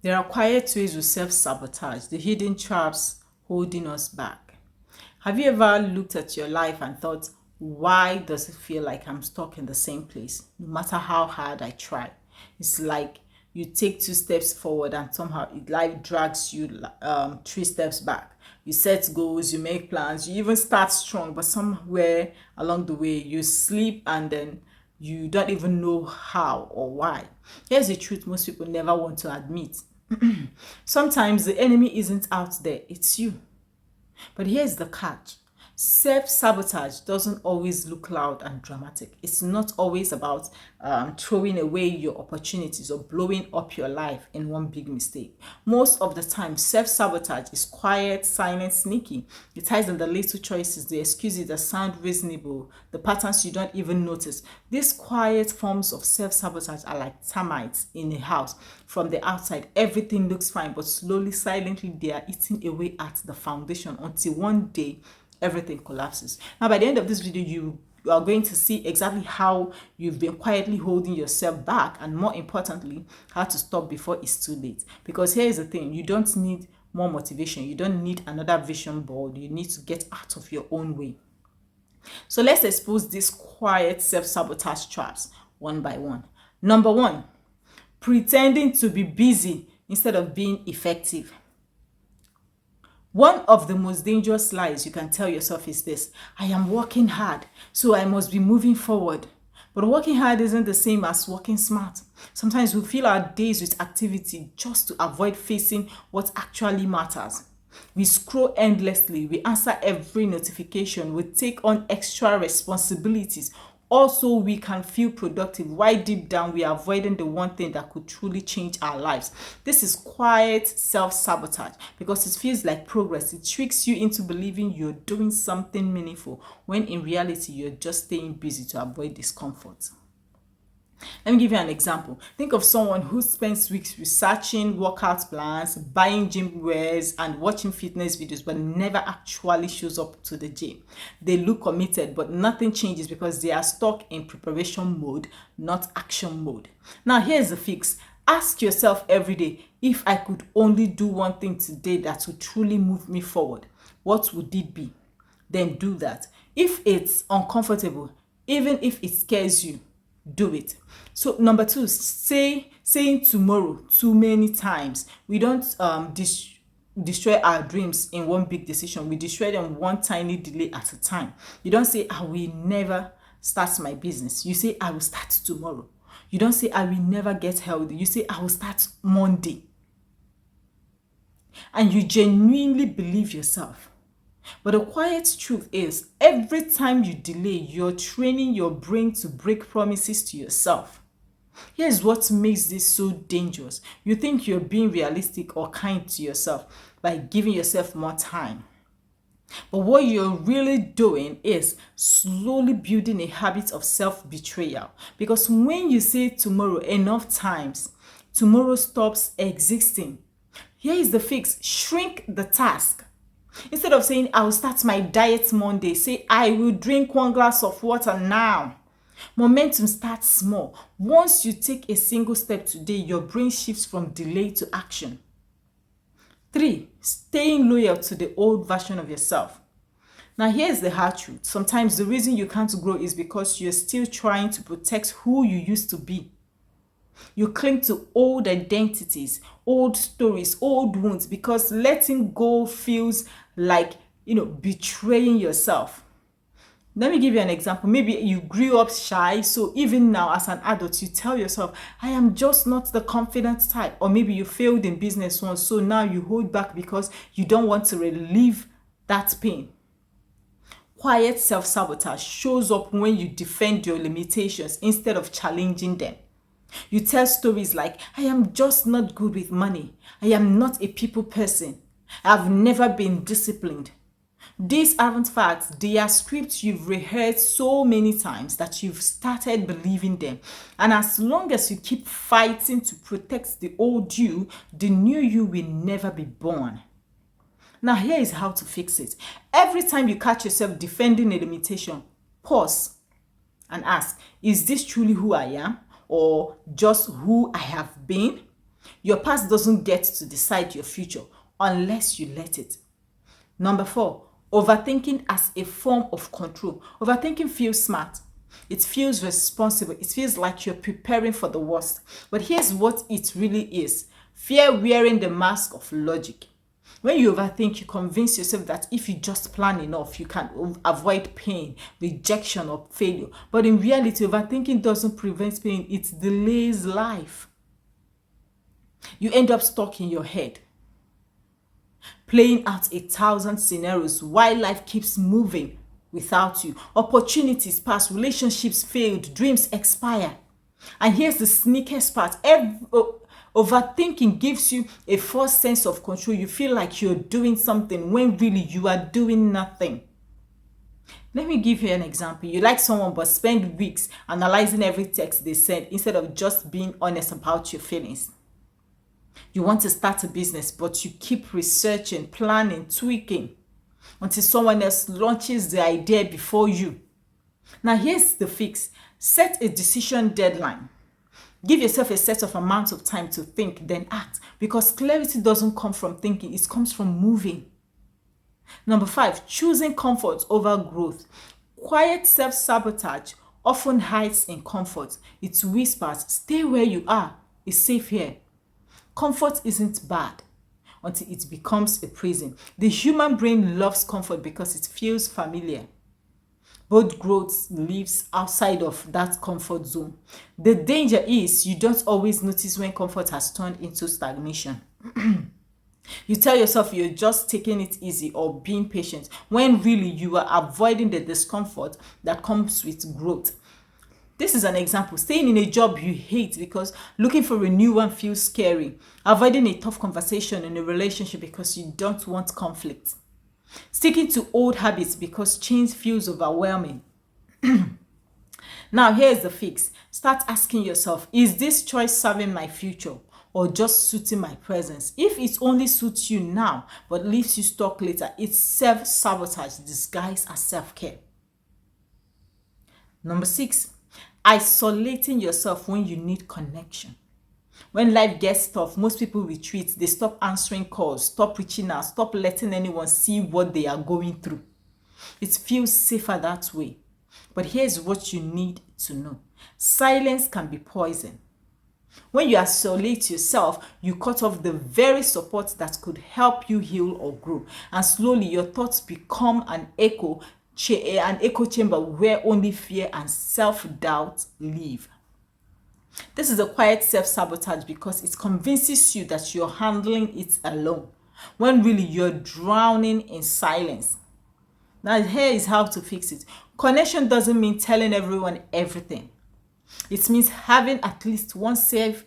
There are quiet ways we self-sabotage, the hidden traps holding us back. Have you ever looked at your life and thought, why does it feel like I'm stuck in the same place, no matter how hard I try? It's like you take two steps forward and somehow life drags you three steps back. You set goals, you make plans, you even start strong, but somewhere along the way you sleep and then you don't even know how or why. Here's the truth most people never want to admit. Sometimes the enemy isn't out there, it's you. But here's the catch. Self-sabotage doesn't always look loud and dramatic. It's not always about throwing away your opportunities or blowing up your life in one big mistake. Most of the time, self-sabotage is quiet, silent, sneaky. It hides in the little choices, the excuses that sound reasonable, the patterns you don't even notice. These quiet forms of self-sabotage are like termites in a house. From the outside, everything looks fine, but slowly, silently, they are eating away at the foundation until one day everything collapses. Now, by the end of this video, you are going to see exactly how you've been quietly holding yourself back, and more importantly, how to stop before it's too late. Because here is the thing, you don't need more motivation, you don't need another vision board, you need to get out of your own way. So let's expose these quiet self-sabotage traps one by one. Number one, pretending to be busy instead of being effective. One of the most dangerous lies you can tell yourself is this: I am working hard, so I must be moving forward. But working hard isn't the same as working smart. Sometimes we fill our days with activity just to avoid facing what actually matters. We scroll endlessly, we answer every notification, we take on extra responsibilities. Also, we can feel productive while deep down we are avoiding the one thing that could truly change our lives. This is quiet self-sabotage because it feels like progress. It tricks you into believing you're doing something meaningful when in reality you're just staying busy to avoid discomfort. Let me give you an example. Think of someone who spends weeks researching workout plans, buying gym wears, and watching fitness videos, but never actually shows up to the gym. They look committed, but nothing changes because they are stuck in preparation mode, not action mode. Now, here's the fix. Ask yourself every day, if I could only do one thing today that would truly move me forward, what would it be? Then do that. If it's uncomfortable, even if it scares you, do it. So number two, saying tomorrow too many times. We don't destroy our dreams in one big decision. We destroy them one tiny delay at a time. You don't say, I will never start my business. You say, I will start tomorrow. You don't say, I will never get healthy. You say, I will start Monday. And you genuinely believe yourself. But the quiet truth is, every time you delay, you're training your brain to break promises to yourself. Here's what makes this so dangerous. You think you're being realistic or kind to yourself by giving yourself more time. But what you're really doing is slowly building a habit of self-betrayal. Because when you say tomorrow enough times, tomorrow stops existing. Here is the fix: shrink the task. Instead of saying, I will start my diet Monday, say, I will drink 1 glass of water now. Momentum starts small. Once you take a single step today, your brain shifts from delay to action. 3, staying loyal to the old version of yourself. Now, here's the hard truth. Sometimes the reason you can't grow is because you're still trying to protect who you used to be. You cling to old identities, old stories, old wounds, because letting go feels like, betraying yourself. Let me give you an example. Maybe you grew up shy, so even now as an adult, you tell yourself, I am just not the confident type. Or maybe you failed in business once, so now you hold back because you don't want to relieve that pain. Quiet self-sabotage shows up when you defend your limitations instead of challenging them. You tell stories like, I am just not good with money. I am not a people person. I've never been disciplined. These aren't facts. They are scripts you've rehearsed so many times that you've started believing them. And as long as you keep fighting to protect the old you, the new you will never be born. Now, here is how to fix it. Every time you catch yourself defending a limitation, pause and ask, is this truly who I am? Or just who I have been? Your past doesn't get to decide your future unless you let it. Number 4, overthinking as a form of control. Overthinking feels smart. It feels responsible. It feels like you're preparing for the worst. But here's what it really is: fear wearing the mask of logic. When you overthink, you convince yourself that if you just plan enough, you can avoid pain, rejection, or failure. But in reality, overthinking doesn't prevent pain, it delays life. You end up stuck in your head, playing out 1,000 scenarios while life keeps moving without you. Opportunities pass, relationships failed, dreams expire. And here's the sneakiest part: overthinking gives you a false sense of control. You feel like you're doing something when really you are doing nothing. Let me give you an example. You like someone but spend weeks analyzing every text they send instead of just being honest about your feelings. You want to start a business, but you keep researching, planning, tweaking until someone else launches the idea before you. Now, here's the fix: set a decision deadline. Give yourself a set of amount of time to think, then act, because clarity doesn't come from thinking, it comes from moving. Number 5, choosing comfort over growth. Quiet self-sabotage often hides in comfort. It whispers, stay where you are, it's safe here. Comfort isn't bad until it becomes a prison. The human brain loves comfort because it feels familiar. But growth lives outside of that comfort zone. The danger is you don't always notice when comfort has turned into stagnation. You tell yourself you're just taking it easy or being patient, when really you are avoiding the discomfort that comes with growth. This is an example: staying in a job you hate because looking for a new one feels scary. Avoiding a tough conversation in a relationship because you don't want conflict. Sticking to old habits because change feels overwhelming. Now, here's the fix. Start asking yourself, is this choice serving my future or just suiting my presence? If it only suits you now but leaves you stuck later, it's self-sabotage disguised as self-care. Number 6, isolating yourself when you need connection. When life gets tough, most people retreat. They stop answering calls, stop reaching out, stop letting anyone see what they are going through. It feels safer that way. But here's what you need to know: silence can be poison. When you isolate yourself, you cut off the very support that could help you heal or grow. And slowly your thoughts become an echo chamber where only fear and self-doubt live. This is a quiet self-sabotage because it convinces you that you're handling it alone, when really you're drowning in silence. Now, here is how to fix it. Connection doesn't mean telling everyone everything. It means having at least one safe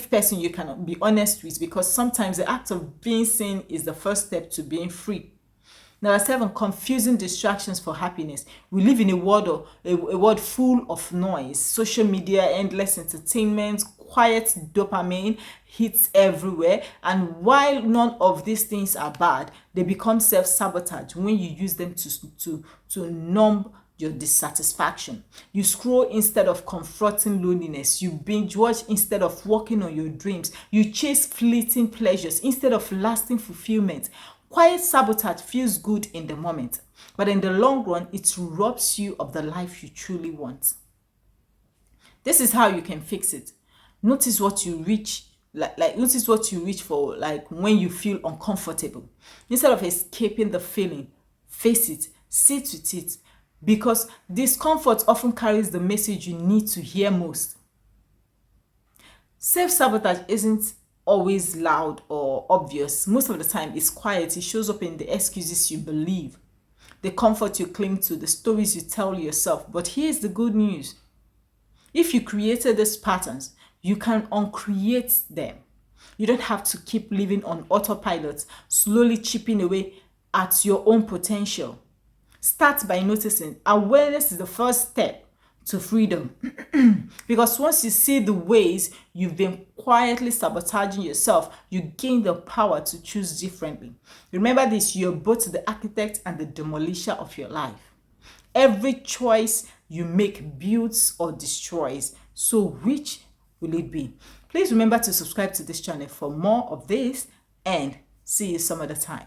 person you can be honest with, because sometimes the act of being seen is the first step to being free. Number 7, confusing distractions for happiness. We live in a world full of noise, social media, endless entertainment, quiet dopamine hits everywhere. And while none of these things are bad, they become self-sabotage when you use them to numb your dissatisfaction. You scroll instead of confronting loneliness. You binge watch instead of working on your dreams. You chase fleeting pleasures instead of lasting fulfillment. Quiet sabotage feels good in the moment, but in the long run, it robs you of the life you truly want. This is how you can fix it. Notice what you reach, notice what you reach for, like when you feel uncomfortable. Instead of escaping the feeling, face it, sit with it, because discomfort often carries the message you need to hear most. Self-sabotage isn't always loud or obvious. Most of the time it's quiet. It shows up in the excuses you believe, the comfort you cling to, the stories you tell yourself. But here's the good news: if you created these patterns, you can uncreate them. You don't have to keep living on autopilot, slowly chipping away at your own potential. Start by noticing. Awareness is the first step to freedom. Because once you see the ways you've been quietly sabotaging yourself, you gain the power to choose differently. Remember this: you're both the architect and the demolisher of your life. Every choice you make builds or destroys. So which will it be? Please remember to subscribe to this channel for more of this, and see you some other time.